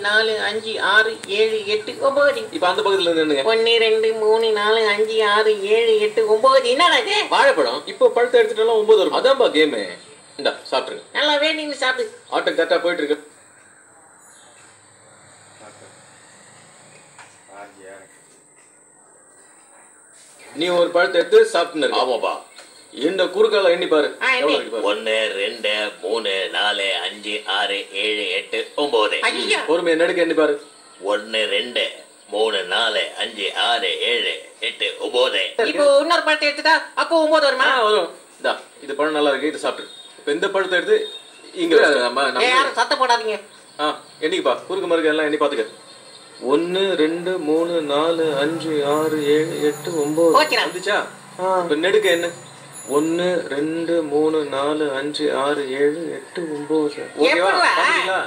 4 5 6 7 8 9. இப்ப அந்த பக்கத்துல நின்னுங்க. 1 2 3 4 5 6 7 8 9. என்னடா இது? வாழைப்பழம். இப்போ பழத்தை எடுத்துட்டாலும் 9 வரும். அதான்பா கேம். இந்தா சாப்பிடுங்க. நல்லா வேண்டிங்க சாப்பிடு. ஆட்டம் கரெக்டா போயிட்டு இருக்கு. நீ ஒரு பழத்தை எடுத்து சாப்பிட்டு. ஆமாப்பா. இந்த குறுக்கால எண்ணி பாரு. 1 2 3 4 5 6 7 8 9. பொறுமையா நடுக்க எண்ணி பாரு. 1 2 3 4 5 6 7 8 9. இப்போ இன்னொரு பழத்தை எடுத்துட்டா அப்போ 9 வருமா? வரும். இந்தா இது பழம் நல்லா இருக்கு, இது சாப்பிடு. இப்போ இந்த பழத்தை எடுத்து இங்க யாரும் சத்தம் போடாதீங்க. எண்ணிப்பா. குறுக்கு மறுக்க எல்லாம் எண்ணி பாத்துக்க. 1 2 3 4 5 6 7 8 9 வந்துச்சா? இப்ப நெடுக்க என்ன? 1 2 3 4 5 6 7 8 9. ஓகேவா?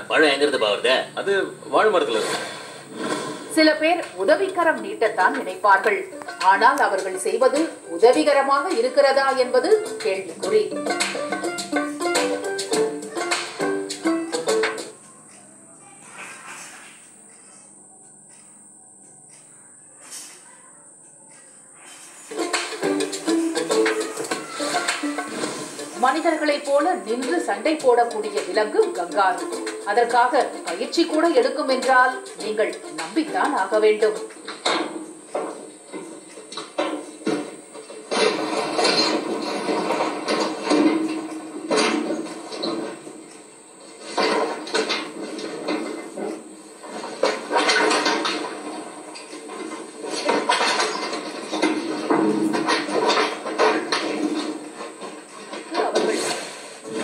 பழம் எங்க இருந்து வருது? அது வாழை மரத்துல இருக்கு. சில பேர் உதவிக்கரம் நீட்டத்தான் நினைப்பார்கள். ஆனால் அவர்கள் செய்வது உதவிகரமாக இருக்கிறதா என்பது கேள்விக்குறி. மனிதர்களைப் போல நின்று சண்டை போடக்கூடிய விலங்கு கங்காரு. அதற்காக பயிற்சி கூட எடுக்கும் என்றால் நீங்கள் நம்பித்தான் ஆக வேண்டும்.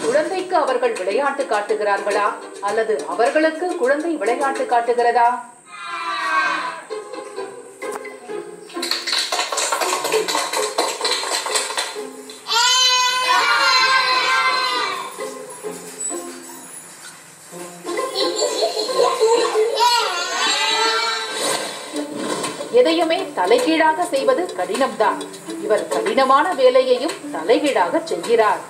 குழந்தைக்கு அவர்கள் விளையாட்டு காட்டுகிறார்களா அல்லது அவர்களுக்கு குழந்தை விளையாட்டு காட்டுகிறதா? எதையுமே தலைகீழாக செய்வது கடினம்தான். இவர் கடினமான வேலையையும் தலைகீழாக செய்கிறார்.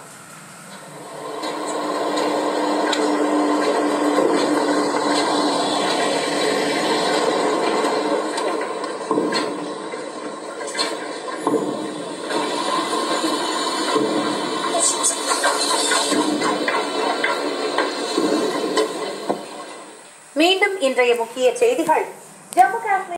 மீண்டும் இன்றைய முக்கிய செய்திகள். ஜம்மு காஷ்மீர்